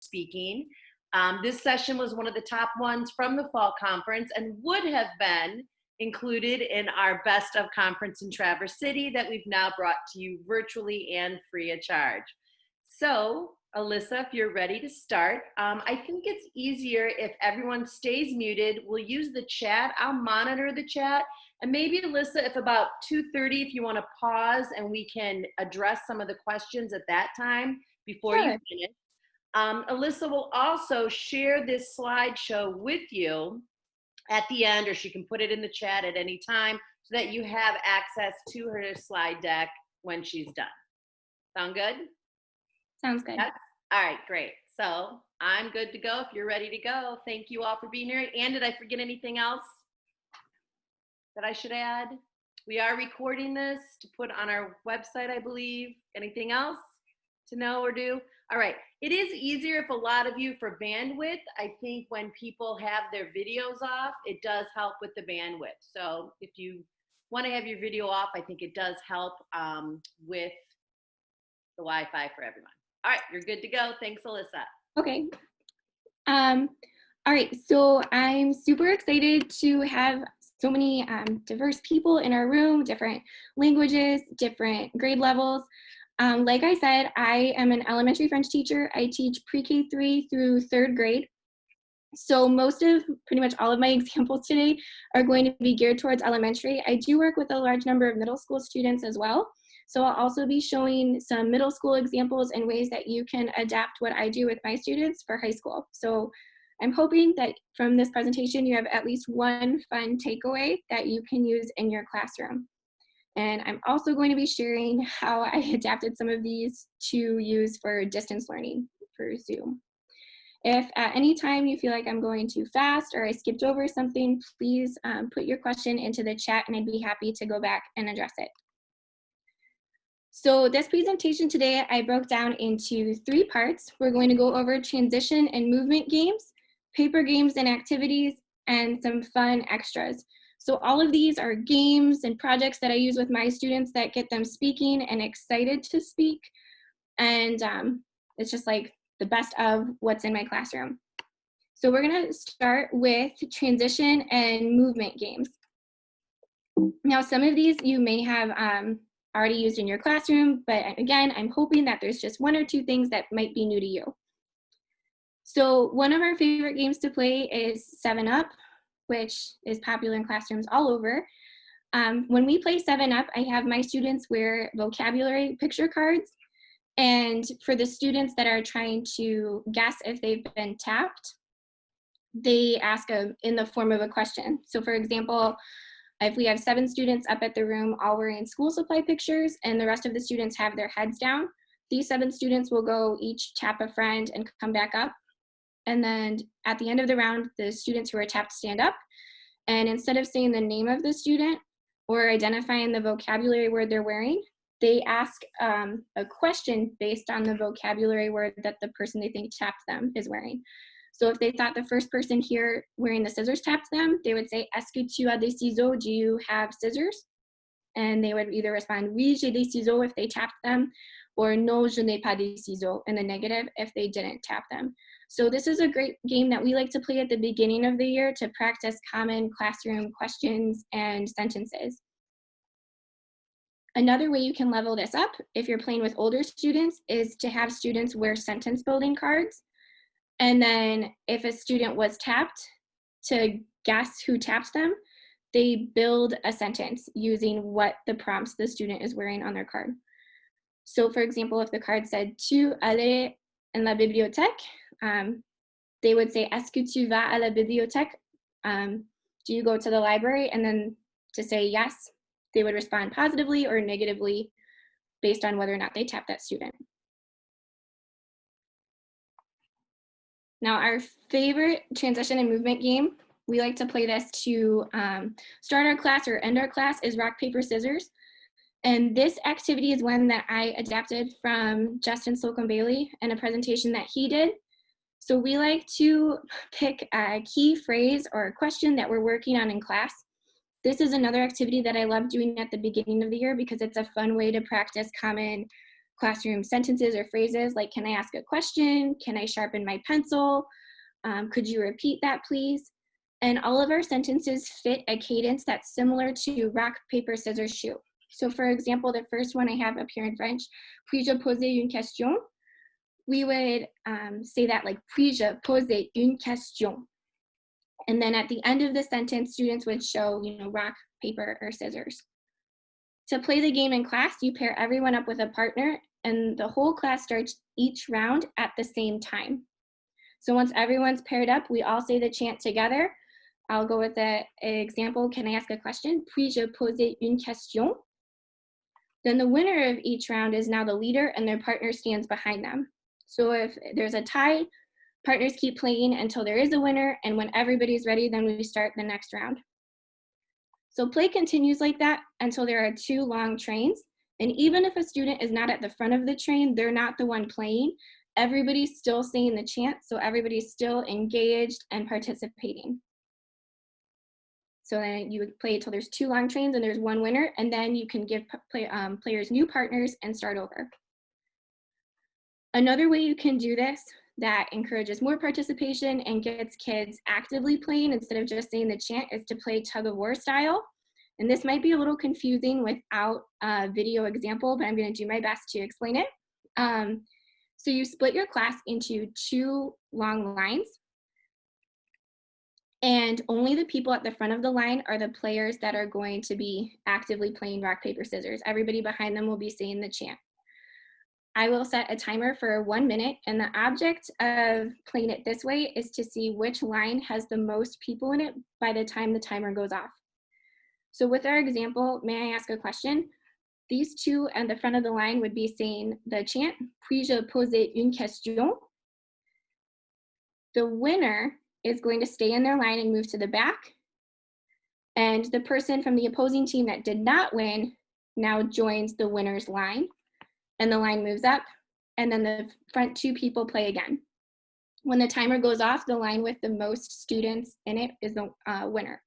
speaking. This session was one of the top ones from the fall conference and would have been included in our Best of Conference in Traverse City that we've now brought to you virtually and free of charge. So, Alyssa, if you're ready to start, I think it's easier if everyone stays muted. We'll use the chat. I'll monitor the chat. And maybe, Alyssa, if about 2:30, if you want to pause and we can address some of the questions at that time before you finish. Alyssa will also share this slideshow with you at the end, or she can put it in the chat at any time so that you have access to her slide deck when she's done. Sound good? Sounds good. Yes? All right, great. So I'm good to go if you're ready to go. Thank you all for being here. And did I forget anything else that I should add? We are recording this to put on our website, I believe. Anything else to know or do? All right. It is easier if a lot of you, for bandwidth, I think when people have their videos off, it does help with the bandwidth. So if you want to have your video off, I think it does help with the Wi-Fi for everyone. All right, you're good to go. Thanks, Alyssa. Okay. All right, so I'm super excited to have so many diverse people in our room, different languages, different grade levels. Like I said, I am an elementary French teacher. I teach pre-K3 through 3rd grade. So pretty much all of my examples today are going to be geared towards elementary. I do work with a large number of middle school students as well. So I'll also be showing some middle school examples and ways that you can adapt what I do with my students for high school. So I'm hoping that from this presentation, you have at least one fun takeaway that you can use in your classroom. And I'm also going to be sharing how I adapted some of these to use for distance learning for Zoom. If at any time you feel like I'm going too fast or I skipped over something, please put your question into the chat and I'd be happy to go back and address it. So this presentation today, I broke down into 3 parts. We're going to go over transition and movement games, paper games and activities, and some fun extras. So all of these are games and projects that I use with my students that get them speaking and excited to speak. And it's just like the best of what's in my classroom. So we're gonna start with transition and movement games. Now, some of these you may have already used in your classroom, but again, I'm hoping that there's just 1 or 2 things that might be new to you. So one of our favorite games to play is 7-Up, which is popular in classrooms all over. When we play 7-Up, I have my students wear vocabulary picture cards. And for the students that are trying to guess if they've been tapped, they ask in the form of a question. So for example, if we have 7 students up at the room all wearing school supply pictures and the rest of the students have their heads down, these 7 students will go each tap a friend and come back up. And then at the end of the round, the students who are tapped stand up. And instead of saying the name of the student or identifying the vocabulary word they're wearing, they ask a question based on the vocabulary word that the person they think tapped them is wearing. So if they thought the first person here wearing the scissors tapped them, they would say, "Est-ce que tu as des ciseaux?" Do you have scissors? And they would either respond, "Oui, j'ai des ciseaux," if they tapped them, or "Non, je n'ai pas des ciseaux," in the negative if they didn't tap them. So this is a great game that we like to play at the beginning of the year to practice common classroom questions and sentences. Another way you can level this up, if you're playing with older students, is to have students wear sentence building cards. And then if a student was tapped, to guess who tapped them, they build a sentence using what the prompts the student is wearing on their card. So for example, if the card said, "Tu allais en la bibliothèque," they would say, "Est-ce que tu vas à la bibliothèque?" Do you go to the library? And then to say yes, they would respond positively or negatively based on whether or not they tapped that student. Now, our favorite transition and movement game, we like to play this to start our class or end our class, is rock, paper, scissors. And this activity is one that I adapted from Justin Slocum Bailey and a presentation that he did. So we like to pick a key phrase or a question that we're working on in class. This is another activity that I love doing at the beginning of the year because it's a fun way to practice common classroom sentences or phrases like, can I ask a question? Can I sharpen my pencil? Could you repeat that, please? And all of our sentences fit a cadence that's similar to rock, paper, scissors, shoot. So for example, the first one I have up here in French, puis-je poser une question? We would say that like, puis-je poser une question? And then at the end of the sentence, students would show, rock, paper, or scissors. To play the game in class, you pair everyone up with a partner, and the whole class starts each round at the same time. So once everyone's paired up, we all say the chant together. I'll go with an example. Can I ask a question? Puis-je poser une question? Then the winner of each round is now the leader, and their partner stands behind them. So if there's a tie, partners keep playing until there is a winner, and when everybody's ready, then we start the next round. So play continues like that until there are 2 long trains. And even if a student is not at the front of the train, they're not the one playing. Everybody's still saying the chant, so everybody's still engaged and participating. So then you would play until there's 2 long trains and there's 1 winner, and then you can give players new partners and start over. Another way you can do this that encourages more participation and gets kids actively playing instead of just saying the chant is to play tug of war style. And this might be a little confusing without a video example, but I'm going to do my best to explain it. So you split your class into 2 long lines, and only the people at the front of the line are the players that are going to be actively playing rock, paper, scissors. Everybody behind them will be saying the chant. I will set a timer for 1 minute, and the object of playing it this way is to see which line has the most people in it by the time the timer goes off. So with our example, may I ask a question? These 2 at the front of the line would be saying the chant, puis-je poser une question? The winner is going to stay in their line and move to the back. And the person from the opposing team that did not win now joins the winner's line. And the line moves up, and then the front 2 people play again. When the timer goes off, the line with the most students in it is the winner.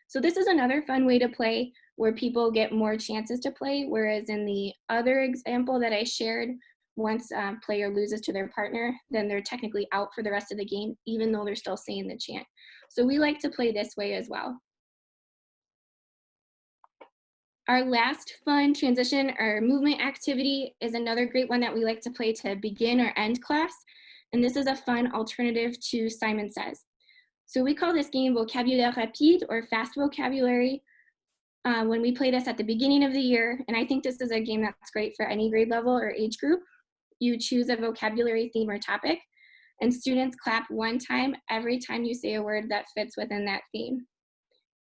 So this is another fun way to play where people get more chances to play, whereas in the other example that I shared, once a player loses to their partner, then they're technically out for the rest of the game, even though they're still saying the chant. So we like to play this way as well. Our last fun transition or movement activity is another great one that we like to play to begin or end class. And this is a fun alternative to Simon Says. So we call this game vocabulaire rapide or fast vocabulary when we play this at the beginning of the year. And I think this is a game that's great for any grade level or age group. You choose a vocabulary theme or topic, and students clap 1 time every time you say a word that fits within that theme.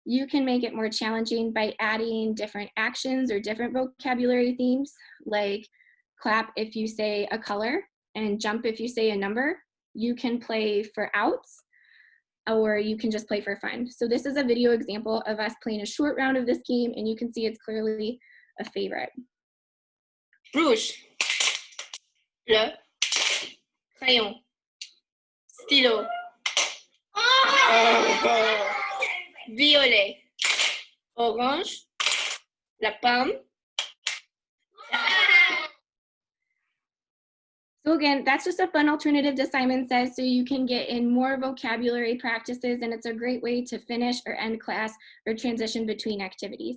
You can make it more challenging by adding different actions or different vocabulary themes, like clap if you say a color and jump if you say a number. You can play for outs, or you can just play for fun. So this is a video example of us playing a short round of this game, and you can see it's clearly a favorite. Rouge, bleu, crayon, stylo, violet, orange, la pomme. So again, that's just a fun alternative to Simon Says, so you can get in more vocabulary practices, and it's a great way to finish or end class or transition between activities.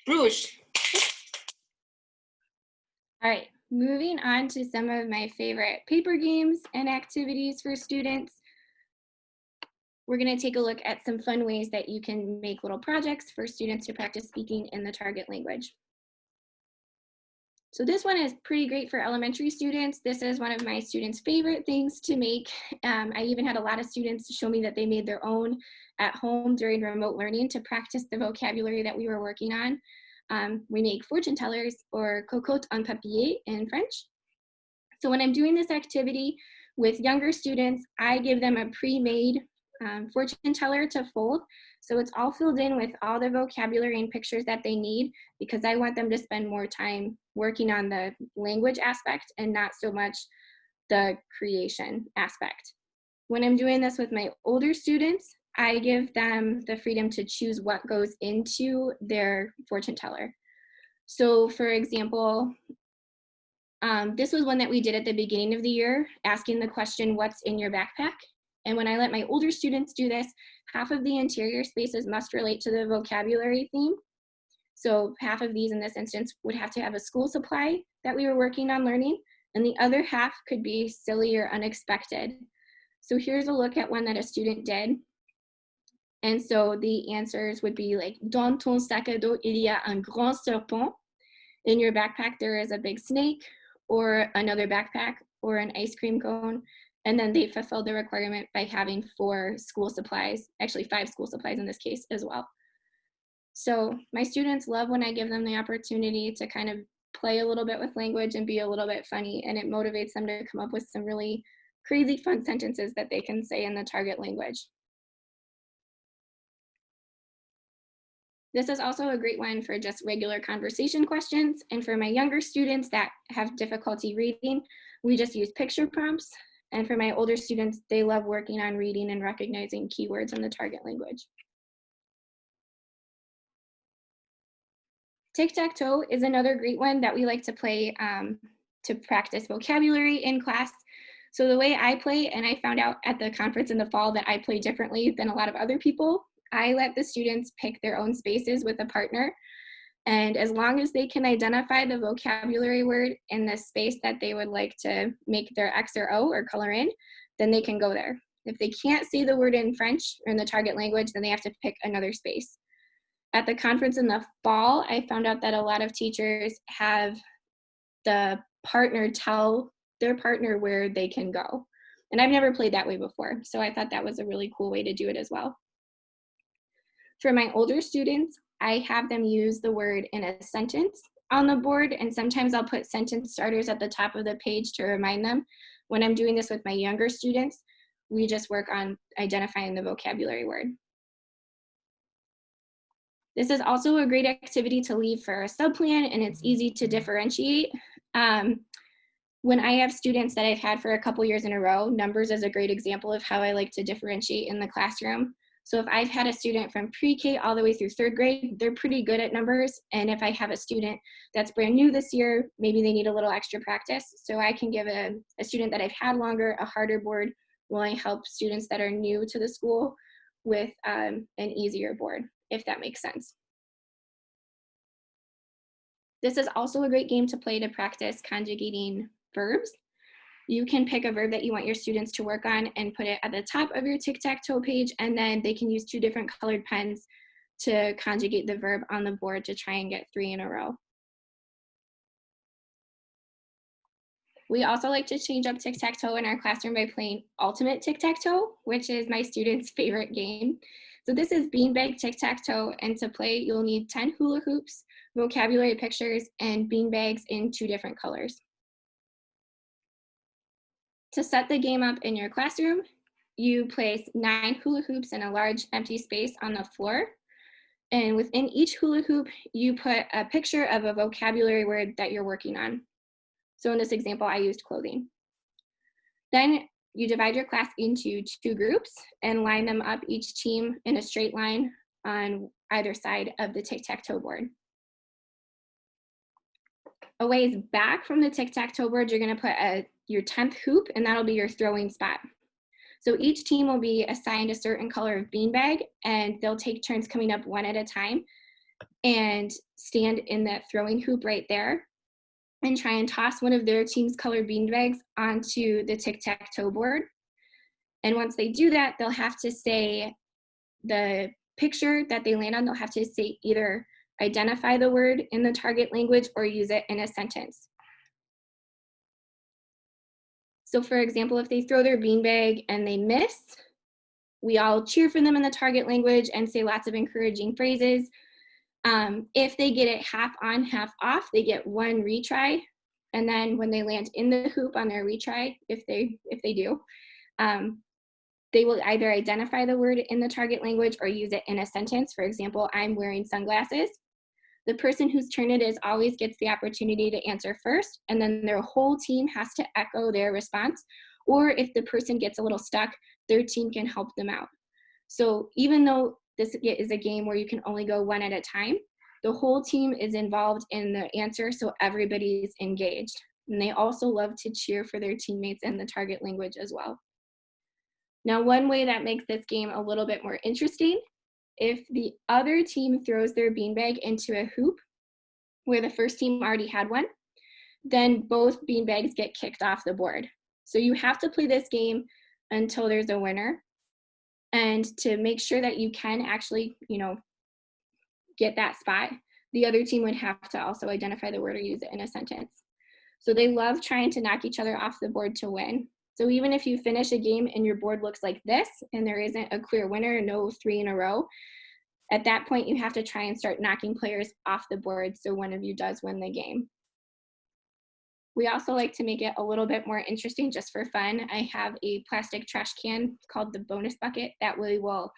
Rouge. All right, moving on to some of my favorite paper games and activities for students. We're going to take a look at some fun ways that you can make little projects for students to practice speaking in the target language. So this one is pretty great for elementary students. This is one of my students' favorite things to make. I even had a lot of students show me that they made their own at home during remote learning to practice the vocabulary that we were working on. We make fortune tellers, or cocotte en papier in French. So when I'm doing this activity with younger students, I give them a pre-made fortune teller to fold. So it's all filled in with all the vocabulary and pictures that they need, because I want them to spend more time working on the language aspect and not so much the creation aspect. When I'm doing this with my older students, I give them the freedom to choose what goes into their fortune teller. So for example, this was one that we did at the beginning of the year, asking the question, what's in your backpack? And when I let my older students do this, half of the interior spaces must relate to the vocabulary theme. So half of these in this instance would have to have a school supply that we were working on learning, and the other half could be silly or unexpected. So here's a look at one that a student did. And so the answers would be like, dans ton sac à dos, il y a un grand serpent. In your backpack, there is a big snake, or another backpack, or an ice cream cone. And then they fulfilled the requirement by having 4 school supplies, actually 5 school supplies in this case as well. So my students love when I give them the opportunity to kind of play a little bit with language and be a little bit funny, and it motivates them to come up with some really crazy fun sentences that they can say in the target language. This is also a great one for just regular conversation questions, and for my younger students that have difficulty reading, we just use picture prompts. And for my older students, they love working on reading and recognizing keywords in the target language. Tic-tac-toe is another great one that we like to play to practice vocabulary in class. So the way I play, and I found out at the conference in the fall that I play differently than a lot of other people, I let the students pick their own spaces with a partner. And as long as they can identify the vocabulary word in the space that they would like to make their X or O or color in, then they can go there. If they can't see the word in French or in the target language, then they have to pick another space. At the conference in the fall, I found out that a lot of teachers have the partner tell their partner where they can go. And I've never played that way before, so I thought that was a really cool way to do it as well. For my older students, I have them use the word in a sentence on the board, and sometimes I'll put sentence starters at the top of the page to remind them. When I'm doing this with my younger students, we just work on identifying the vocabulary word. This is also a great activity to leave for a subplan, and it's easy to differentiate. When I have students that I've had for a couple years in a row, numbers is a great example of how I like to differentiate in the classroom. So if I've had a student from pre-K all the way through 3rd grade, they're pretty good at numbers. And if I have a student that's brand new this year, maybe they need a little extra practice. So I can give a student that I've had longer a harder board, while I help students that are new to the school with an easier board, if that makes sense. This is also a great game to play to practice conjugating verbs. You can pick a verb that you want your students to work on and put it at the top of your tic-tac-toe page, and then they can use 2 different colored pens to conjugate the verb on the board to try and get 3 in a row. We also like to change up tic-tac-toe in our classroom by playing ultimate tic-tac-toe, which is my students' favorite game. So this is beanbag tic-tac-toe, and to play, you'll need 10 hula hoops, vocabulary pictures, and beanbags in 2 different colors. To set the game up in your classroom, you place 9 hula hoops in a large empty space on the floor. And within each hula hoop, you put a picture of a vocabulary word that you're working on. So in this example, I used clothing. Then you divide your class into 2 groups and line them up, each team in a straight line on either side of the tic-tac-toe board. A ways back from the tic-tac-toe board, you're going to put your 10th hoop, and that'll be your throwing spot. So each team will be assigned a certain color of beanbag, and they'll take turns coming up one at a time and stand in that throwing hoop right there and try and toss one of their team's colored beanbags onto the tic-tac-toe board. And once they do that, they'll have to say the picture that they land on, they'll have to say either identify the word in the target language or use it in a sentence. So for example, if they throw their beanbag and they miss, we all cheer for them in the target language and say lots of encouraging phrases. If they get it half on, half off, they get 1 retry. And then when they land in the hoop on their retry, if they do, they will either identify the word in the target language or use it in a sentence. For example, I'm wearing sunglasses. The person whose turn it is always gets the opportunity to answer first, and then their whole team has to echo their response. Or if the person gets a little stuck, their team can help them out. So even though this is a game where you can only go one at a time, The whole team is involved in the answer, so everybody's engaged. And they also love to cheer for their teammates in the target language as well. Now, one way that makes this game a little bit more interesting, if the other team throws their beanbag into a hoop where the first team already had one, then both beanbags get kicked off the board. So you have to play this game until there's a winner. And to make sure that you can actually, get that spot, the other team would have to also identify the word or use it in a sentence. So they love trying to knock each other off the board to win. So even if you finish a game and your board looks like this and there isn't a clear winner, no 3 in a row, at that point you have to try and start knocking players off the board so one of you does win the game. We also like to make it a little bit more interesting just for fun. I have a plastic trash can called the bonus bucket that we will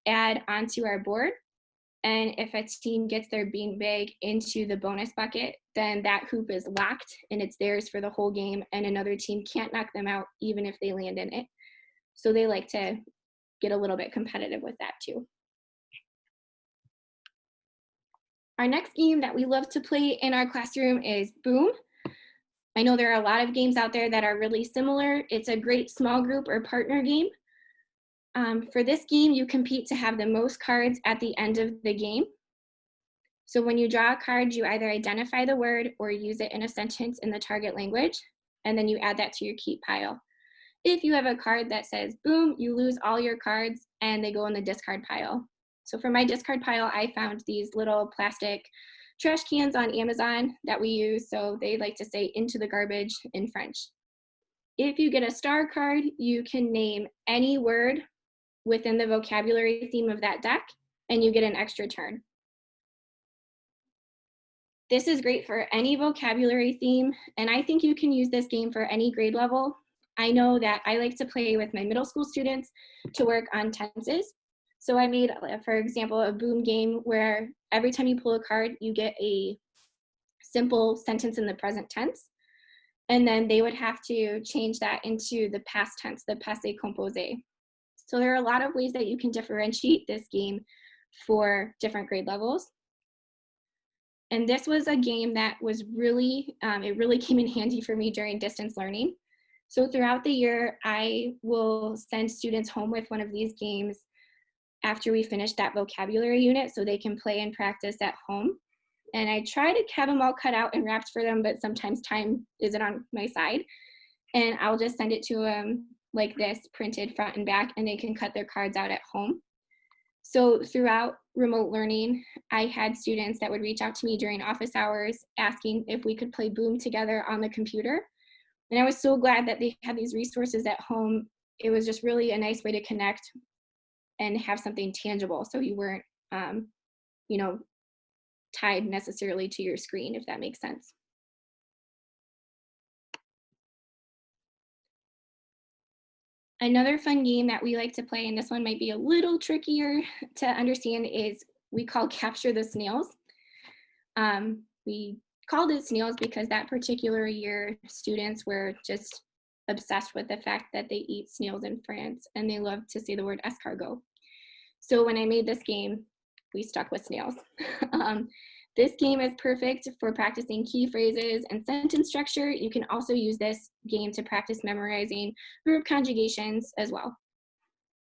add onto our board. And if a team gets their beanbag into the bonus bucket, then that hoop is locked and it's theirs for the whole game, and another team can't knock them out even if they land in it. So they like to get a little bit competitive with that too. Our next game that we love to play in our classroom is Boom. I know there are a lot of games out there that are really similar. It's a great small group or partner game. For this game, you compete to have the most cards at the end of the game. So when you draw a card, you either identify the word or use it in a sentence in the target language, and then you add that to your keep pile. If you have a card that says boom, you lose all your cards and they go in the discard pile. So for my discard pile, I found these little plastic trash cans on Amazon that we use, so they like to say into the garbage in French. If you get a star card, you can name any word within the vocabulary theme of that deck, and you get an extra turn. This is great for any vocabulary theme, and I think you can use this game for any grade level. I know that I like to play with my middle school students to work on tenses. So I made, for example, a boom game where every time you pull a card, you get a simple sentence in the present tense. And then they would have to change that into the past tense, the passé composé. So there are a lot of ways that you can differentiate this game for different grade levels. And this was a game that was really, it really came in handy for me during distance learning. So throughout the year, I will send students home with one of these games after we finish that vocabulary unit so they can play and practice at home. And I try to have them all cut out and wrapped for them, but sometimes time isn't on my side. And I'll just send it to them like this, printed front and back, and they can cut their cards out at home. So throughout remote learning, I had students that would reach out to me during office hours asking if we could play Boom together on the computer. And I was so glad that they had these resources at home. It was just really a nice way to connect and have something tangible, so you weren't, tied necessarily to your screen, if that makes sense. Another fun game that we like to play, and this one might be a little trickier to understand, is we call Capture the Snails. We called it Snails because that particular year, students were just obsessed with the fact that they eat snails in France, and they love to say the word escargot. So when I made this game, we stuck with snails. This game is perfect for practicing key phrases and sentence structure. You can also use this game to practice memorizing verb conjugations as well.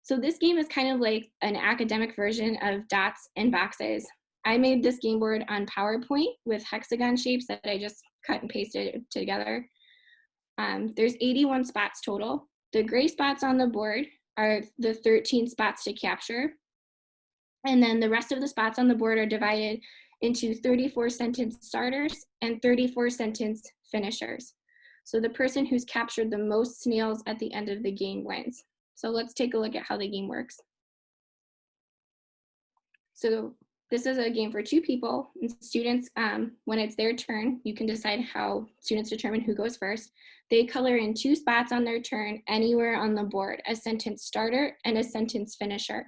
So this game is kind of like an academic version of dots and boxes. I made this game board on PowerPoint with hexagon shapes that I just cut and pasted together. There's 81 spots total. The gray spots on the board are the 13 spots to capture. And then the rest of the spots on the board are divided into 34 sentence starters and 34 sentence finishers. So the person who's captured the most snails at the end of the game wins. So let's take a look at how the game works. So this is a game for 2 people. And students, when it's their turn, you can decide how students determine who goes first. They color in 2 spots on their turn anywhere on the board, a sentence starter and a sentence finisher.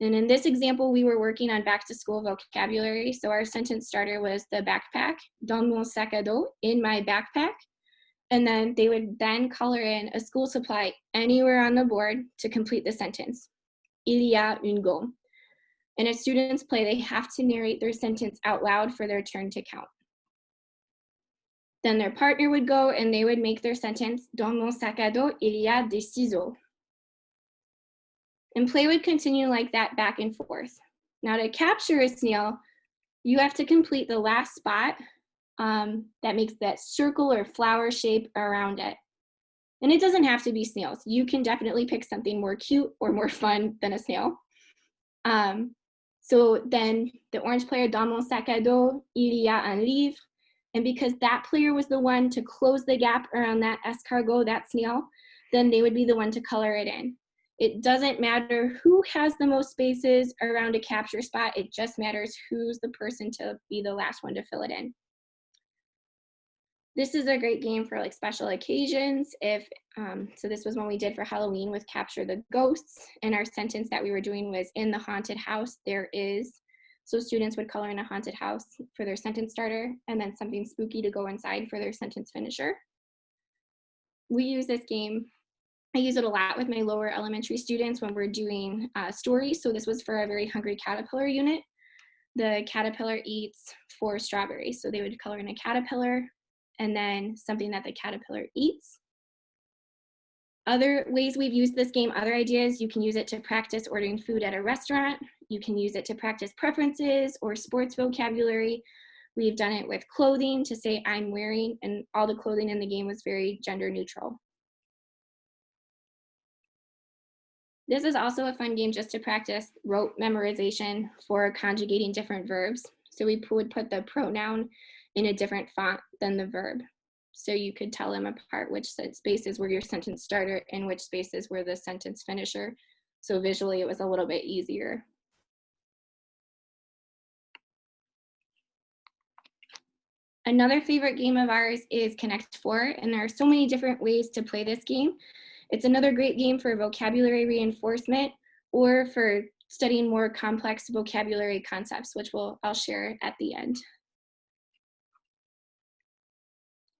And in this example, we were working on back to school vocabulary. So our sentence starter was the backpack, dans mon sac à dos, in my backpack. And then they would then color in a school supply anywhere on the board to complete the sentence. Il y a une gomme. And as students play, they have to narrate their sentence out loud for their turn to count. Then their partner would go and they would make their sentence, dans mon sac à dos, il y a des ciseaux. And play would continue like that back and forth. Now to capture a snail, you have to complete the last spot that makes that circle or flower shape around it. And it doesn't have to be snails. You can definitely pick something more cute or more fun than a snail. So then the orange player, dans mon sac à dos, il y a un livre. And because that player was the one to close the gap around that escargot, that snail, then they would be the one to color it in. It doesn't matter who has the most spaces around a capture spot. It just matters who's the person to be the last one to fill it in. This is a great game for like special occasions. So this was one we did for Halloween with Capture the Ghosts. And our sentence that we were doing was, in the haunted house, there is. So students would color in a haunted house for their sentence starter and then something spooky to go inside for their sentence finisher. We use this game. I use it a lot with my lower elementary students when we're doing stories. So this was for a very hungry caterpillar unit. The caterpillar eats 4 strawberries. So they would color in a caterpillar and then something that the caterpillar eats. Other ways we've used this game, other ideas, you can use it to practice ordering food at a restaurant. You can use it to practice preferences or sports vocabulary. We've done it with clothing to say I'm wearing, and all the clothing in the game was very gender neutral. This is also a fun game just to practice rote memorization for conjugating different verbs. So we would put the pronoun in a different font than the verb. So you could tell them apart which spaces were your sentence starter and which spaces were the sentence finisher. So visually it was a little bit easier. Another favorite game of ours is Connect 4, and there are so many different ways to play this game. It's another great game for vocabulary reinforcement or for studying more complex vocabulary concepts, which I'll share at the end.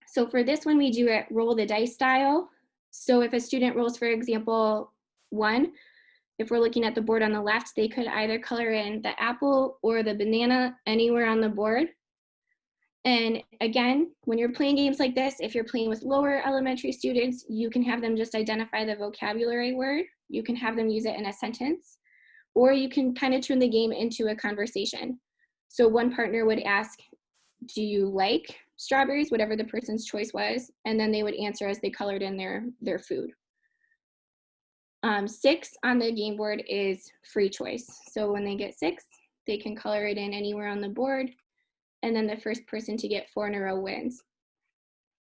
So for this one, we do it roll the dice style. So if a student rolls, for example, 1, if we're looking at the board on the left, they could either color in the apple or the banana anywhere on the board. And again, when you're playing games like this, if you're playing with lower elementary students, you can have them just identify the vocabulary word. You can have them use it in a sentence, or you can kind of turn the game into a conversation. So one partner would ask, do you like strawberries, whatever the person's choice was, and then they would answer as they colored in their food. 6 on the game board is free choice. So when they get 6, they can color it in anywhere on the board, and then the first person to get 4 in a row wins.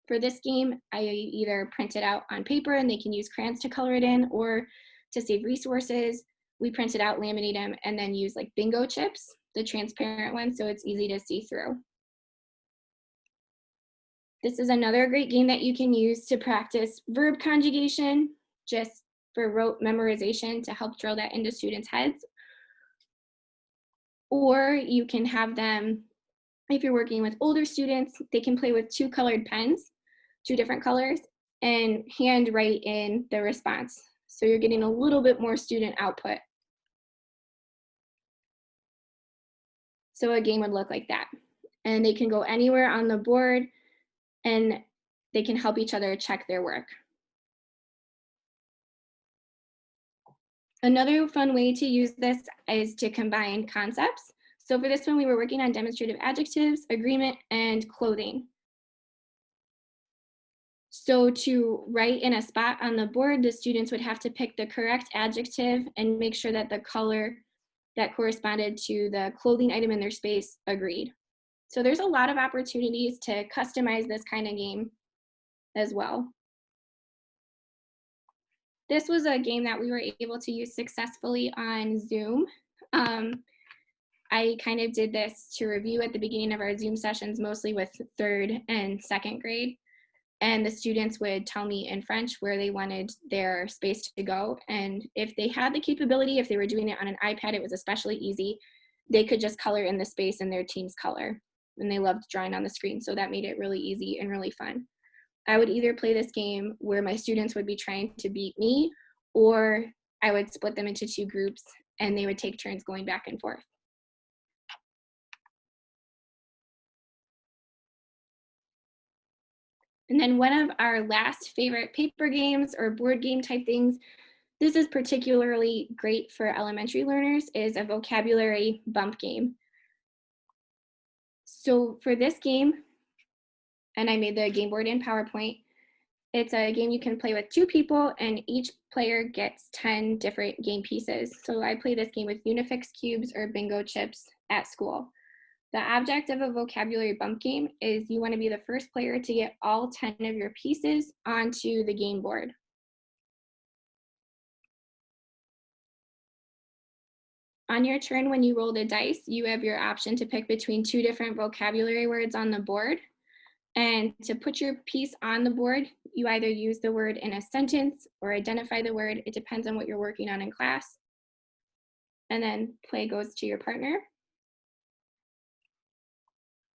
For this game, I either print it out on paper and they can use crayons to color it in, or to save resources, we print it out, laminate them, and then use like bingo chips, the transparent ones, so it's easy to see through. This is another great game that you can use to practice verb conjugation, just for rote memorization to help drill that into students' heads. Or you can have them, if you're working with older students, they can play with 2 colored pens, 2 different colors, and hand write in the response. So you're getting a little bit more student output. So a game would look like that. And they can go anywhere on the board, and they can help each other check their work. Another fun way to use this is to combine concepts. So for this one, we were working on demonstrative adjectives, agreement, and clothing. So to write in a spot on the board, the students would have to pick the correct adjective and make sure that the color that corresponded to the clothing item in their space agreed. So there's a lot of opportunities to customize this kind of game as well. This was a game that we were able to use successfully on Zoom. I kind of did this to review at the beginning of our Zoom sessions, mostly with 3rd and 2nd grade. And the students would tell me in French where they wanted their space to go. And if they had the capability, if they were doing it on an iPad, it was especially easy. They could just color in the space in their team's color. And they loved drawing on the screen, so that made it really easy and really fun. I would either play this game where my students would be trying to beat me, or I would split them into 2 groups and they would take turns going back and forth. And then one of our last favorite paper games or board game type things, this is particularly great for elementary learners, is a vocabulary bump game. So for this game, and I made the game board in PowerPoint, it's a game you can play with 2 people, and each player gets 10 different game pieces. So I play this game with Unifix cubes or bingo chips at school. The object of a vocabulary bump game is you want to be the first player to get all 10 of your pieces onto the game board. On your turn, when you roll the dice, you have your option to pick between 2 different vocabulary words on the board. And to put your piece on the board, you either use the word in a sentence or identify the word. It depends on what you're working on in class. And then play goes to your partner.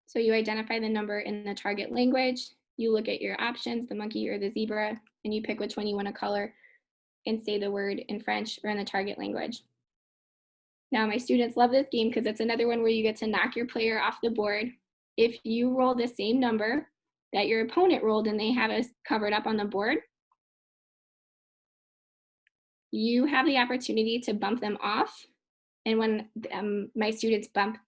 So you identify the number in the target language, you look at your options, the monkey or the zebra, and you pick which one you want to color and say the word in French or in the target language. Now my students love this game because it's another one where you get to knock your player off the board. If you roll the same number that your opponent rolled and they have it covered up on the board, you have the opportunity to bump them off. And when my students bump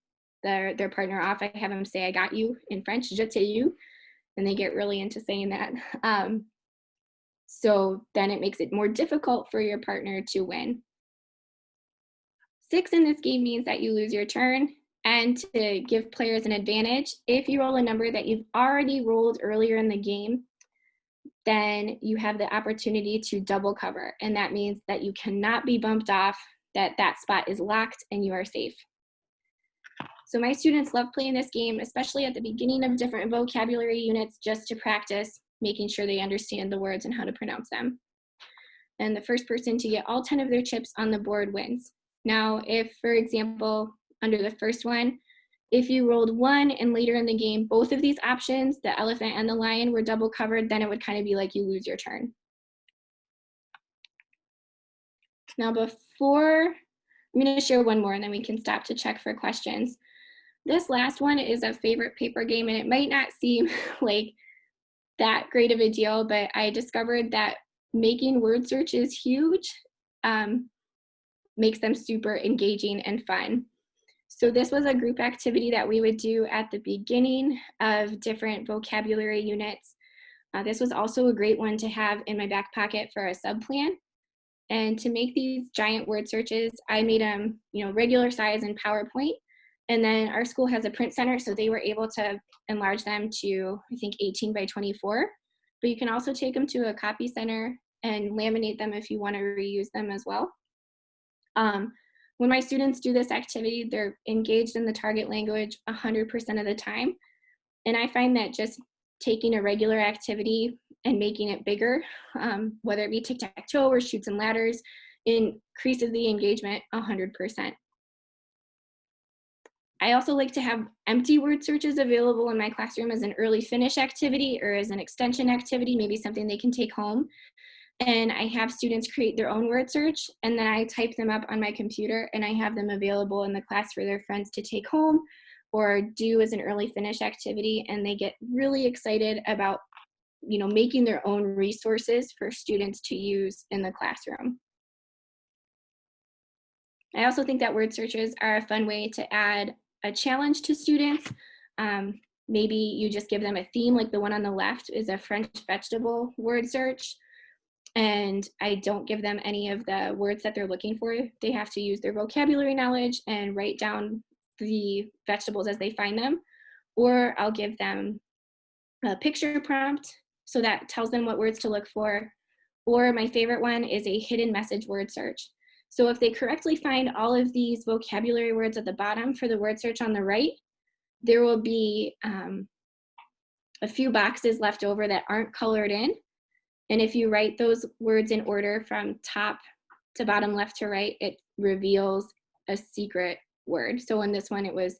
their partner off, I have them say, "I got you" in French, "Je t'ai eu," and they get really into saying that. So then it makes it more difficult for your partner to win. 6 in this game means that you lose your turn, and to give players an advantage, if you roll a number that you've already rolled earlier in the game, then you have the opportunity to double cover, and that means that you cannot be bumped off, that spot is locked and you are safe. So my students love playing this game, especially at the beginning of different vocabulary units, just to practice making sure they understand the words and how to pronounce them. And the first person to get all 10 of their chips on the board wins. Now, if, for example, under the first one, if you rolled 1 and later in the game, both of these options, the elephant and the lion, were double covered, then it would kind of be like you lose your turn. Now I'm going to share one more and then we can stop to check for questions. This last one is a favorite paper game, and it might not seem like that great of a deal, but I discovered that making word search is huge, makes them super engaging and fun. So this was a group activity that we would do at the beginning of different vocabulary units. This was also a great one to have in my back pocket for a sub-plan. And to make these giant word searches, I made them, regular size in PowerPoint. And then our school has a print center, so they were able to enlarge them to, I think, 18 by 24. But you can also take them to a copy center and laminate them if you want to reuse them as well. When my students do this activity, they're engaged in the target language 100% of the time. And I find that just taking a regular activity and making it bigger, whether it be tic-tac-toe or shoots and ladders, increases the engagement 100%. I also like to have empty word searches available in my classroom as an early finish activity or as an extension activity, maybe something they can take home. And I have students create their own word search, and then I type them up on my computer, and I have them available in the class for their friends to take home or do as an early finish activity. And they get really excited about, making their own resources for students to use in the classroom. I also think that word searches are a fun way to add a challenge to students. Maybe you just give them a theme, like the one on the left is a French vegetable word search. And I don't give them any of the words that they're looking for. They have to use their vocabulary knowledge and write down the vegetables as they find them. Or I'll give them a picture prompt, so that tells them what words to look for. Or my favorite one is a hidden message word search. So if they correctly find all of these vocabulary words at the bottom for the word search on the right, there will be a few boxes left over that aren't colored in. And if you write those words in order from top to bottom, left to right, it reveals a secret word. So in this one, it was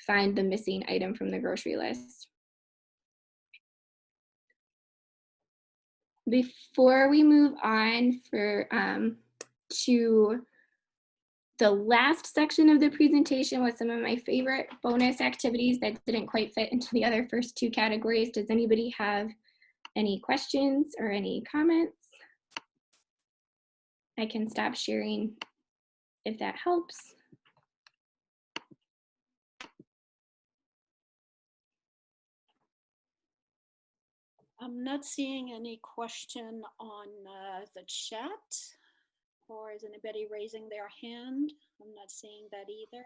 find the missing item from the grocery list. Before we move on to The last section of the presentation was some of my favorite bonus activities that didn't quite fit into the other first two categories. Does anybody have any questions or any comments? I can stop sharing if that helps. I'm not seeing any question on the chat, or is anybody raising their hand? I'm not seeing that either.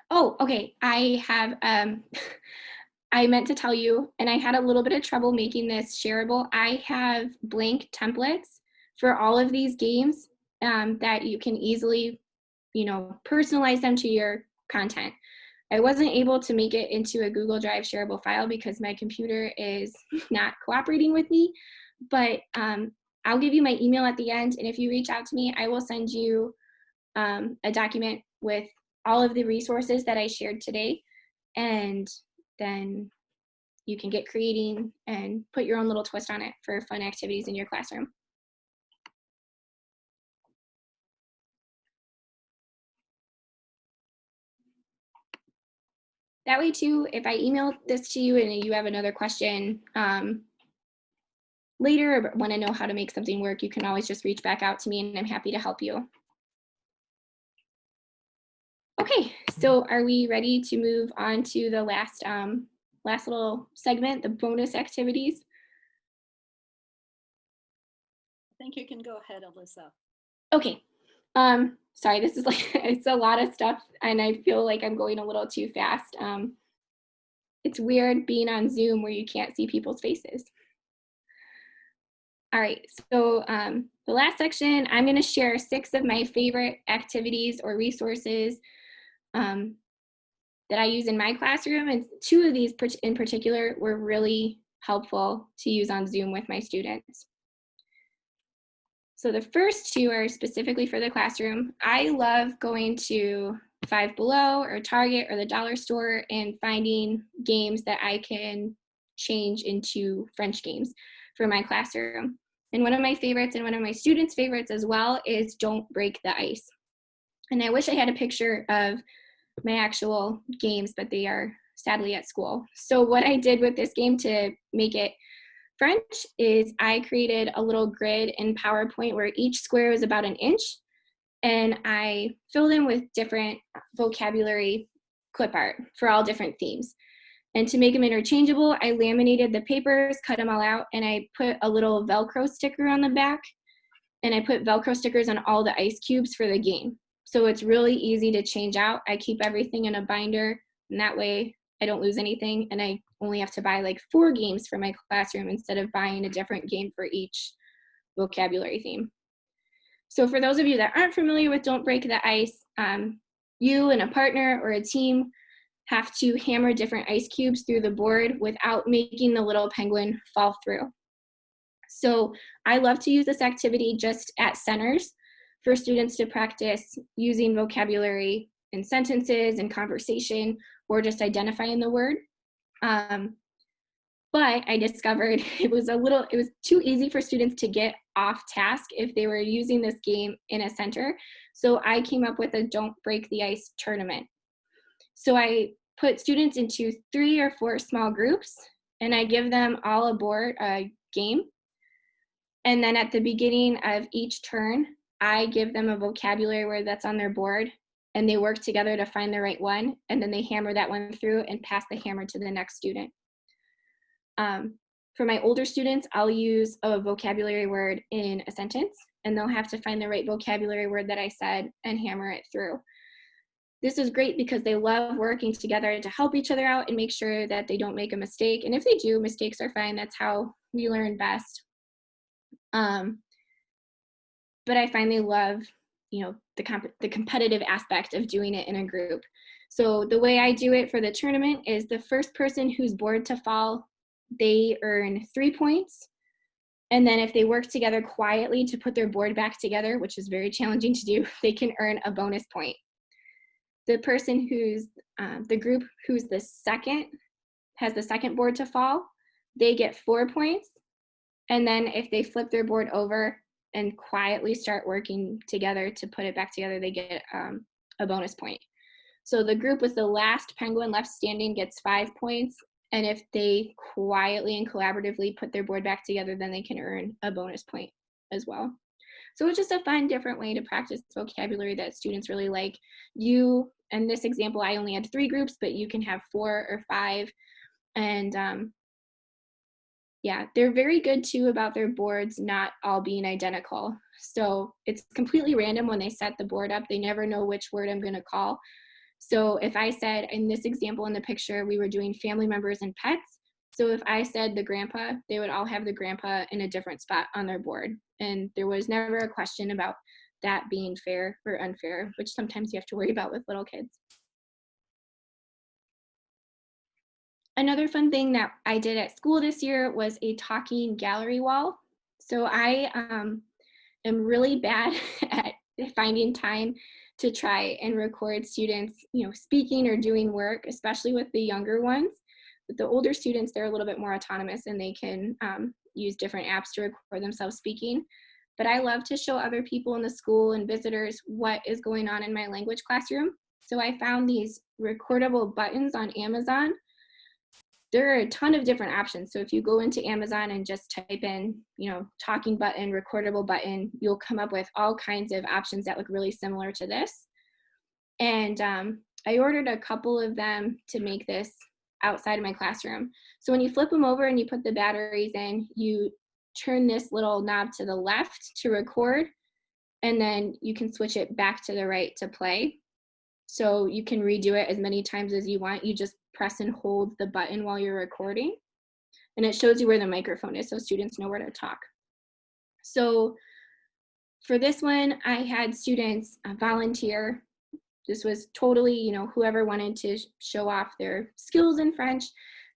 Oh, okay. I have, I meant to tell you, and I had a little bit of trouble making this shareable. I have blank templates for all of these games that you can easily, personalize them to your content. I wasn't able to make it into a Google Drive shareable file because my computer is not cooperating with me, but I'll give you my email at the end, and if you reach out to me, I will send you a document with all of the resources that I shared today, and then you can get creating and put your own little twist on it for fun activities in your classroom. That way too, if I email this to you and you have another question later or want to know how to make something work, you can always just reach back out to me and I'm happy to help you. Okay, so are we ready to move on to the last little segment, the bonus activities? I think you can go ahead, Alyssa. Okay. Sorry, this is like, it's a lot of stuff and I feel like I'm going a little too fast. It's weird being on Zoom where you can't see people's faces. All right, so the last section, I'm gonna share 6 of my favorite activities or resources that I use in my classroom, and 2 of these in particular were really helpful to use on Zoom with my students. So the first 2 are specifically for the classroom. I love going to Five Below or Target or the dollar store and finding games that I can change into French games for my classroom. And one of my favorites and one of my students' favorites as well is Don't Break the Ice. And I wish I had a picture of my actual games, but they are sadly at school. So what I did with this game to make it French is I created a little grid in PowerPoint where each square is about 1 inch, and I filled in with different vocabulary clip art for all different themes. And to make them interchangeable, I laminated the papers, cut them all out, and I put a little Velcro sticker on the back, and I put Velcro stickers on all the ice cubes for the game. So it's really easy to change out. I keep everything in a binder, and that way I don't lose anything, and I only have to buy like 4 games for my classroom instead of buying a different game for each vocabulary theme. So for those of you that aren't familiar with Don't Break the Ice, you and a partner or a team have to hammer different ice cubes through the board without making the little penguin fall through. So I love to use this activity just at centers for students to practice using vocabulary in sentences and conversation, or just identifying the word. But I discovered it was too easy for students to get off task if they were using this game in a center. So I came up with a Don't Break the Ice tournament. So I put students into 3 or 4 small groups, and I give them all a game. And then at the beginning of each turn, I give them a vocabulary word that's on their board, and they work together to find the right one, and then they hammer that one through and pass the hammer to the next student. For my older students, I'll use a vocabulary word in a sentence, and they'll have to find the right vocabulary word that I said and hammer it through. This is great because they love working together to help each other out and make sure that they don't make a mistake. And if they do, mistakes are fine. That's how we learn best. But I finally love, the competitive aspect of doing it in a group. So the way I do it for the tournament is the first person who's bored to fall, they earn 3 points. And then if they work together quietly to put their board back together, which is very challenging to do, they can earn a bonus point. The person who's, the group who's has the second board to fall, they get 4 points. And then if they flip their board over, and quietly start working together to put it back together, they get a bonus point. So the group with the last penguin left standing gets 5 points. And if they quietly and collaboratively put their board back together, then they can earn a bonus point as well. So it's just a fun, different way to practice vocabulary that students really like. You, in this example, I only had 3 groups, but you can have 4 or 5. And yeah, they're very good too about their boards not all being identical. So it's completely random when they set the board up. They never know which word I'm going to call. So if I said, in this example in the picture, we were doing family members and pets. So if I said the grandpa, they would all have the grandpa in a different spot on their board. And there was never a question about that being fair or unfair, which sometimes you have to worry about with little kids. Another fun thing that I did at school this year was a talking gallery wall. So I am really bad at finding time to try and record students, speaking or doing work, especially with the younger ones. With the older students, they're a little bit more autonomous and they can use different apps to record themselves speaking. But I love to show other people in the school and visitors what is going on in my language classroom. So I found these recordable buttons on Amazon. There are a ton of different options. So if you go into Amazon and just type in, talking button, recordable button, you'll come up with all kinds of options that look really similar to this. And I ordered a couple of them to make this outside of my classroom. So when you flip them over and you put the batteries in, you turn this little knob to the left to record, and then you can switch it back to the right to play. So you can redo it as many times as you want. You just press and hold the button while you're recording. And it shows you where the microphone is so students know where to talk. So for this one, I had students volunteer. This was totally, whoever wanted to show off their skills in French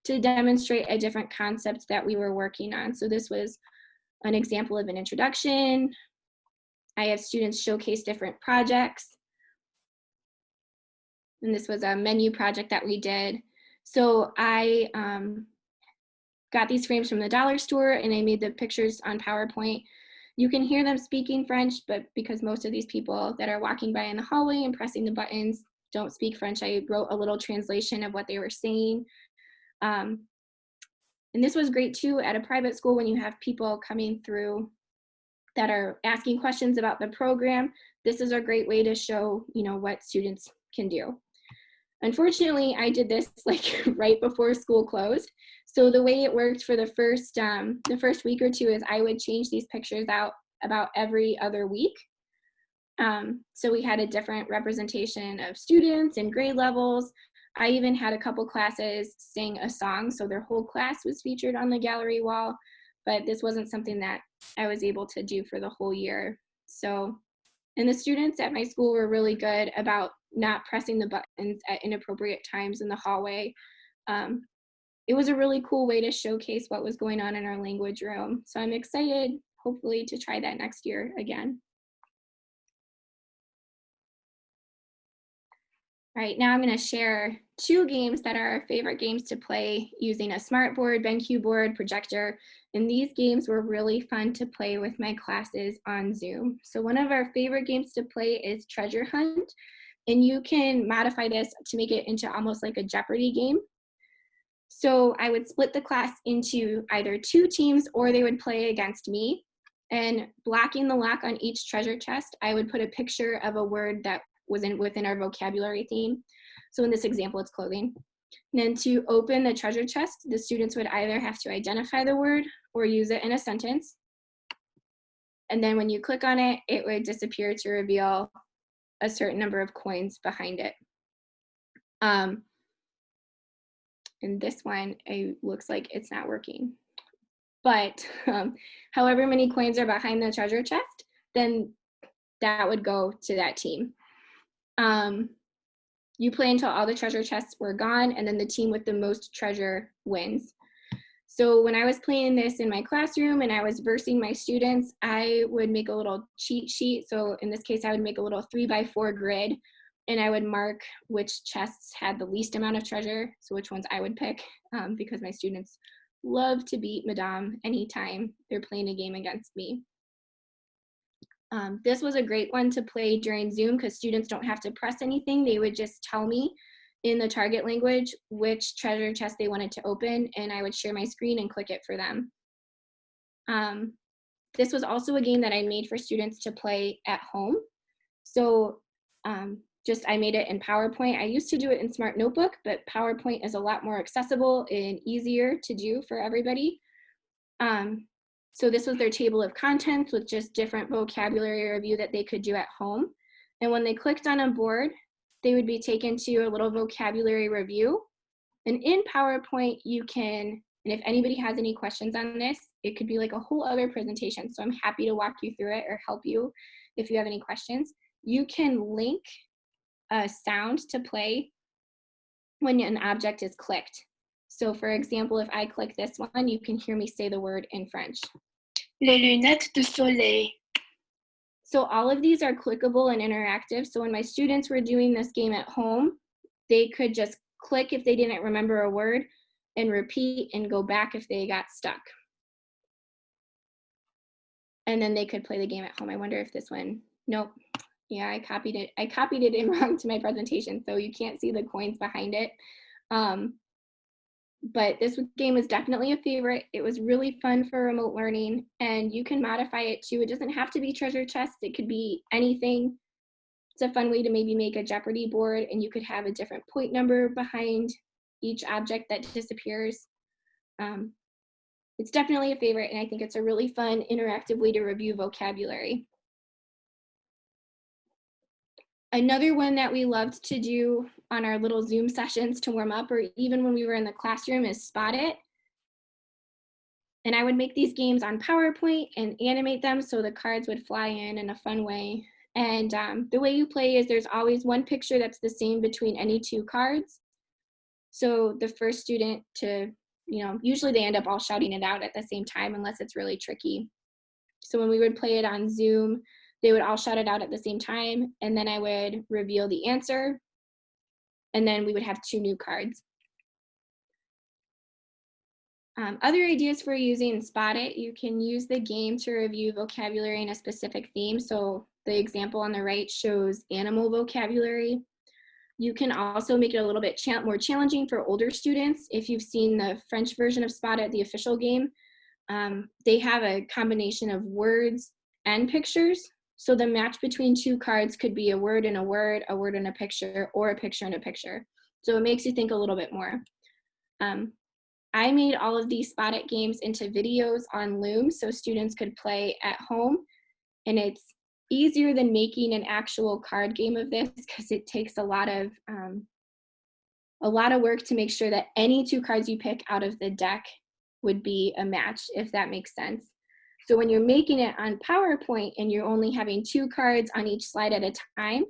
to demonstrate a different concept that we were working on. So this was an example of an introduction. I have students showcase different projects. And this was a menu project that we did. So I got these frames from the dollar store and I made the pictures on PowerPoint. You can hear them speaking French, but because most of these people that are walking by in the hallway and pressing the buttons don't speak French, I wrote a little translation of what they were saying. And this was great too at a private school when you have people coming through that are asking questions about the program. This is a great way to show, what students can do. Unfortunately, I did this right before school closed. So the way it worked for the first week or two is I would change these pictures out about every other week. So we had a different representation of students and grade levels. I even had a couple classes sing a song, so their whole class was featured on the gallery wall, but this wasn't something that I was able to do for the whole year. So, and the students at my school were really good about not pressing the buttons at inappropriate times in the hallway. It was a really cool way to showcase what was going on in our language room. So I'm excited, hopefully, to try that next year again. All right, now I'm going to share 2 games that are our favorite games to play using a smartboard, BenQ board, projector, and these games were really fun to play with my classes on Zoom. So one of our favorite games to play is Treasure Hunt, and you can modify this to make it into almost like a Jeopardy game. So I would split the class into either 2 teams or they would play against me. And blocking the lock on each treasure chest, I would put a picture of a word that was within our vocabulary theme. So in this example, it's clothing. And then to open the treasure chest, the students would either have to identify the word or use it in a sentence. And then when you click on it, it would disappear to reveal a certain number of coins behind it. And this one, it looks like it's not working. But however many coins are behind the treasure chest, then that would go to that team. You play until all the treasure chests were gone, and then the team with the most treasure wins. So when I was playing this in my classroom and I was versing my students, I would make a little cheat sheet. So in this case, I would make a little 3x4 grid, and I would mark which chests had the least amount of treasure, so which ones I would pick, because my students love to beat Madame anytime they're playing a game against me. This was a great one to play during Zoom because students don't have to press anything. They would just tell me in the target language which treasure chest they wanted to open, and I would share my screen and click it for them. This was also a game that I made for students to play at home. So I made it in PowerPoint. I used to do it in Smart Notebook, but PowerPoint is a lot more accessible and easier to do for everybody. So this was their table of contents with just different vocabulary review that they could do at home. And when they clicked on a board, they would be taken to a little vocabulary review. And in PowerPoint, you can, and if anybody has any questions on this, it could be like a whole other presentation. So I'm happy to walk you through it or help you if you have any questions. You can link a sound to play when an object is clicked. So for example, if I click this one, you can hear me say the word in French. Les lunettes de soleil. So all of these are clickable and interactive. So when my students were doing this game at home, they could just click if they didn't remember a word and repeat and go back if they got stuck. And then they could play the game at home. I wonder if this one, nope. Yeah, I copied it. I copied it in wrong to my presentation, so you can't see the coins behind it. But this game was definitely a favorite. It was really fun for remote learning, and you can modify it too. It doesn't have to be treasure chests. It could be anything. It's a fun way to maybe make a Jeopardy board, and you could have a different point number behind each object that disappears. It's definitely a favorite, and I think it's a really fun, interactive way to review vocabulary. Another one that we loved to do on our little Zoom sessions to warm up, or even when we were in the classroom, is Spot It. And I would make these games on PowerPoint and animate them so the cards would fly in a fun way. And the way you play is there's always one picture that's the same between any two cards. So the first student to, usually they end up all shouting it out at the same time unless it's really tricky. So when we would play it on Zoom, they would all shout it out at the same time, and then I would reveal the answer, and then we would have two new cards. Other ideas for using Spot It, you can use the game to review vocabulary in a specific theme. So the example on the right shows animal vocabulary. You can also make it a little bit more challenging for older students. If you've seen the French version of Spot It, the official game, they have a combination of words and pictures. So the match between two cards could be a word and a word and a picture, or a picture and a picture. So it makes you think a little bit more. I made all of these Spot It games into videos on Loom so students could play at home. And it's easier than making an actual card game of this because it takes a lot of work to make sure that any two cards you pick out of the deck would be a match, if that makes sense. So when you're making it on PowerPoint and you're only having two cards on each slide at a time,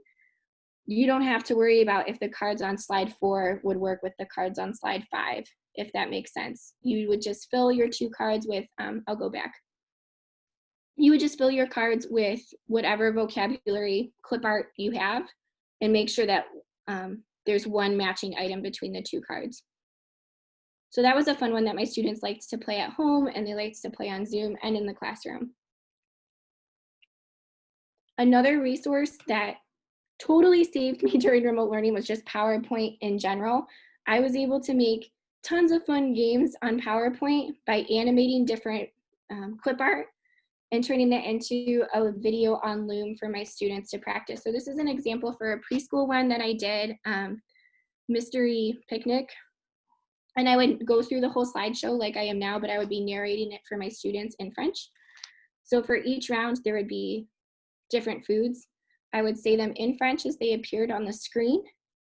you don't have to worry about if the cards on slide 4 would work with the cards on slide 5, if that makes sense. You would just fill your two cards with, I'll go back. You would just fill your cards with whatever vocabulary clip art you have and make sure that there's one matching item between the two cards. So that was a fun one that my students liked to play at home, and they liked to play on Zoom and in the classroom. Another resource that totally saved me during remote learning was just PowerPoint in general. I was able to make tons of fun games on PowerPoint by animating different clip art and turning that into a video on Loom for my students to practice. So this is an example for a preschool one that I did, Mystery Picnic. And I would go through the whole slideshow like I am now, but I would be narrating it for my students in French. So for each round, there would be different foods. I would say them in French as they appeared on the screen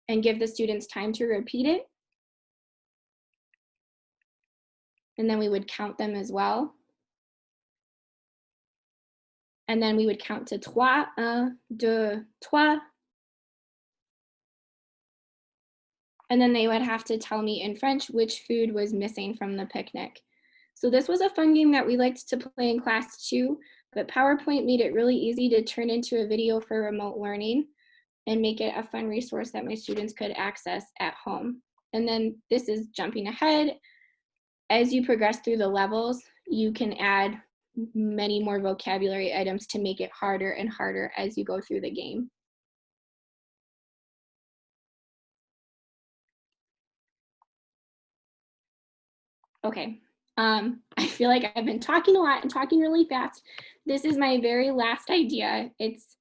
and give the students time to repeat it. And then we would count them as well. And then we would count to 3, 1, 2, 3. And then they would have to tell me in French which food was missing from the picnic. So this was a fun game that we liked to play in class too, but PowerPoint made it really easy to turn into a video for remote learning and make it a fun resource that my students could access at home. And then this is jumping ahead. As you progress through the levels, you can add many more vocabulary items to make it harder and harder as you go through the game. Okay, I feel like I've been talking a lot and talking really fast. This is my very last idea. It's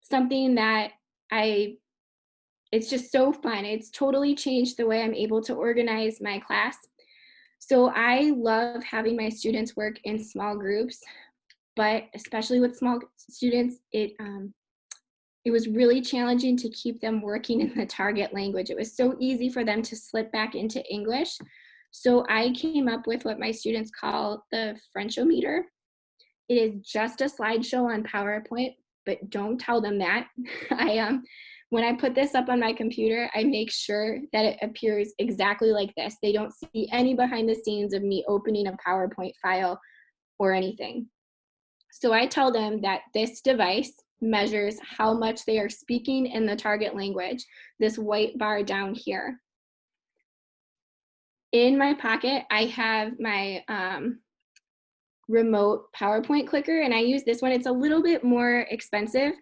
something that it's just so fun. It's totally changed the way I'm able to organize my class. So I love having my students work in small groups, but especially with small students, it was really challenging to keep them working in the target language. It was so easy for them to slip back into English. So I came up with what my students call the Frenchometer. It is just a slideshow on PowerPoint, but don't tell them that. When I put this up on my computer, I make sure that it appears exactly like this. They don't see any behind the scenes of me opening a PowerPoint file or anything. So I tell them that this device measures how much they are speaking in the target language, this white bar down here. In my pocket, I have my remote PowerPoint clicker, and I use this one. It's a little bit more expensive,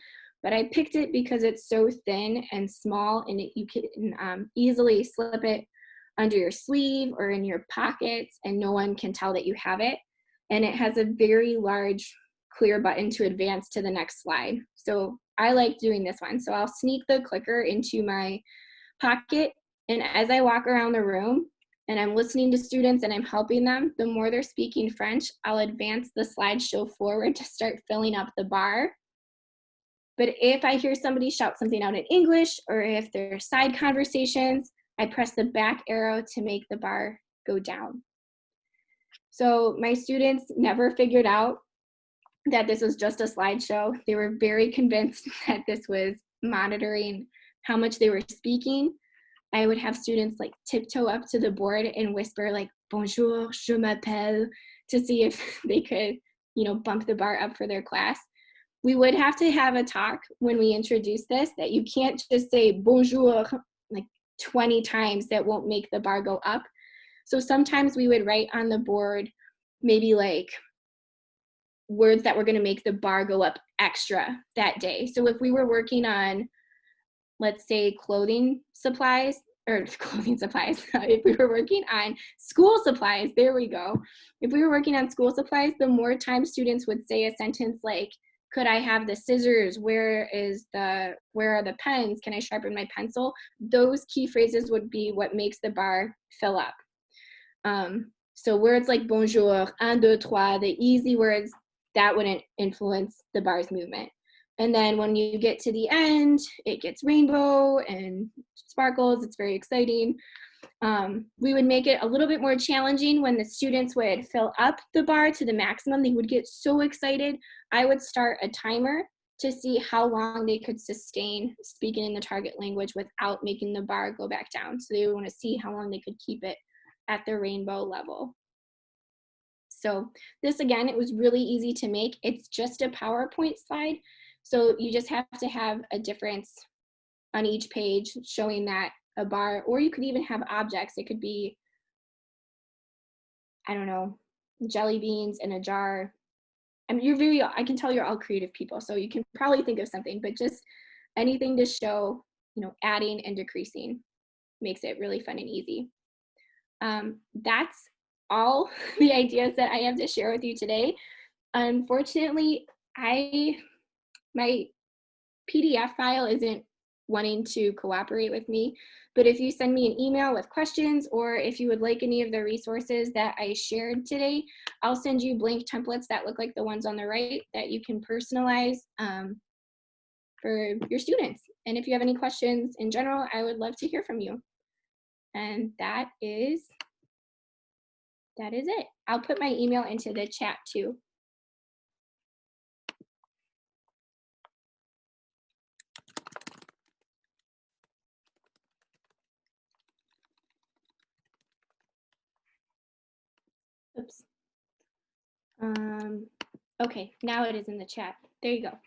but I picked it because it's so thin and small, and you can easily slip it under your sleeve or in your pockets, and no one can tell that you have it. And it has a very large clear button to advance to the next slide. So I like doing this one. So I'll sneak the clicker into my pocket, and as I walk around the room and I'm listening to students and I'm helping them, the more they're speaking French, I'll advance the slideshow forward to start filling up the bar. But if I hear somebody shout something out in English, or if there are side conversations, I press the back arrow to make the bar go down. So my students never figured out that this was just a slideshow. They were very convinced that this was monitoring how much they were speaking. I would have students like tiptoe up to the board and whisper like, bonjour, je m'appelle, to see if they could, bump the bar up for their class. We would have to have a talk when we introduce this, that you can't just say bonjour like 20 times. That won't make the bar go up. So sometimes we would write on the board maybe like words that were going to make the bar go up extra that day. So if we were working on, let's say, clothing supplies, if we were working on school supplies, there we go. If we were working on school supplies, the more time students would say a sentence like, could I have the scissors? Where are the pens? Can I sharpen my pencil? Those key phrases would be what makes the bar fill up. So words like bonjour, un, deux, trois, the easy words, that wouldn't influence the bar's movement. And then when you get to the end, it gets rainbow and sparkles. It's very exciting. We would make it a little bit more challenging when the students would fill up the bar to the maximum. They would get so excited. I would start a timer to see how long they could sustain speaking in the target language without making the bar go back down. So they would want to see how long they could keep it at the rainbow level. So this, again, it was really easy to make. It's just a PowerPoint slide. So you just have to have a difference on each page showing that a bar, or you could even have objects. It could be, I don't know, jelly beans in a jar. I mean, I can tell you're all creative people, so you can probably think of something, but just anything to show, adding and decreasing makes it really fun and easy. That's all the ideas that I have to share with you today. Unfortunately, my PDF file isn't wanting to cooperate with me, but if you send me an email with questions, or if you would like any of the resources that I shared today, I'll send you blank templates that look like the ones on the right that you can personalize for your students. And if you have any questions in general, I would love to hear from you. And that is it. I'll put my email into the chat too. Oops. Okay, now it is in the chat. There you go.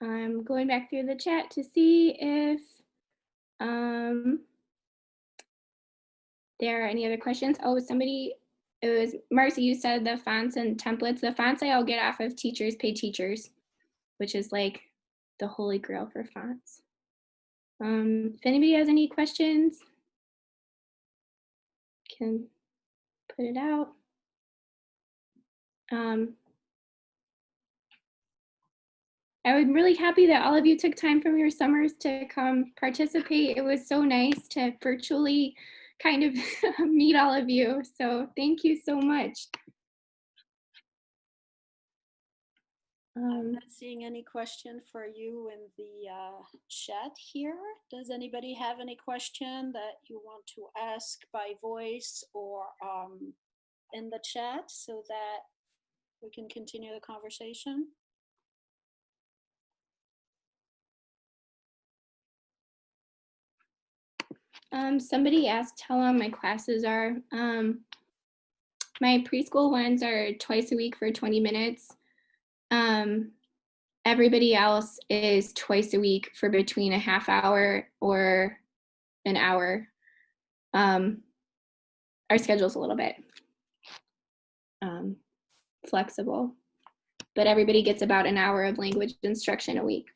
I'm going back through the chat to see if there are any other questions. Oh, somebody, it was Marcy, you said the fonts and templates. The fonts I all get off of Teachers Pay Teachers, which is like the holy grail for fonts. If anybody has any questions, can put it out. I'm really happy that all of you took time from your summers to come participate. It was so nice to virtually kind of meet all of you. So thank you so much. I'm not seeing any question for you in the chat here. Does anybody have any question that you want to ask by voice or in the chat so that we can continue the conversation? Somebody asked how long my classes are. My preschool ones are twice a week for 20 minutes. Everybody else is twice a week for between a half hour or an hour. Our schedule's a little bit flexible, but everybody gets about an hour of language instruction a week.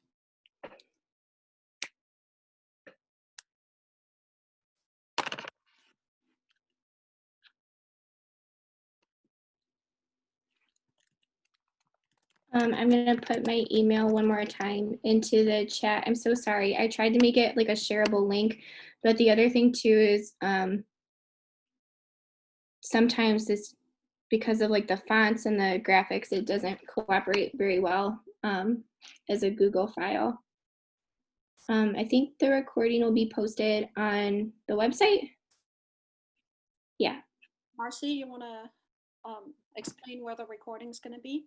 I'm gonna put my email one more time into the chat. I'm so sorry. I tried to make it like a shareable link, but the other thing too is sometimes this, because of like the fonts and the graphics, it doesn't cooperate very well as a Google file. I think the recording will be posted on the website. Yeah. Marcy, you want to explain where the recording is going to be?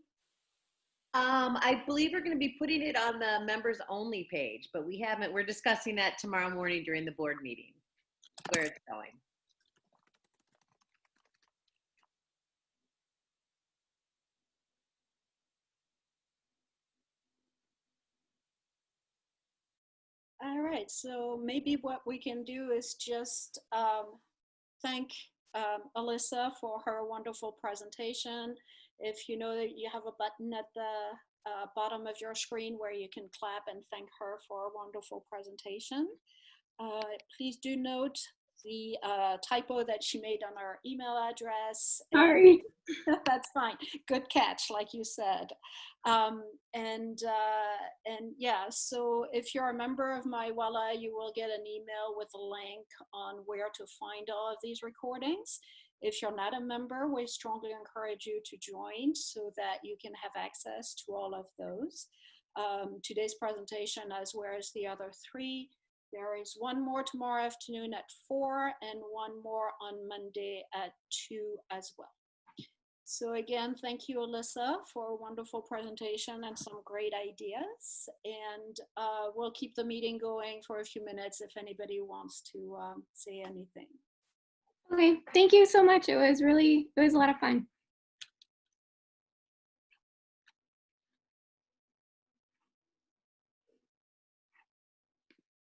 I believe we're going to be putting it on the members only page, but we haven't. We're discussing that tomorrow morning during the board meeting, where it's going. All right, so maybe what we can do is just thank Alyssa for her wonderful presentation. If you know that you have a button at the bottom of your screen where you can clap and thank her for a wonderful presentation. Please do note the typo that she made on our email address. Sorry. That's fine. Good catch, like you said. And yeah, so if you're a member of MyWella, you will get an email with a link on where to find all of these recordings. If you're not a member, we strongly encourage you to join so that you can have access to all of those. Today's presentation, as well as the other three. There is one more tomorrow afternoon at 4 and one more on Monday at 2 as well. So again, thank you, Alyssa, for a wonderful presentation and some great ideas. And we'll keep the meeting going for a few minutes if anybody wants to say anything. Okay, thank you so much. It was a lot of fun.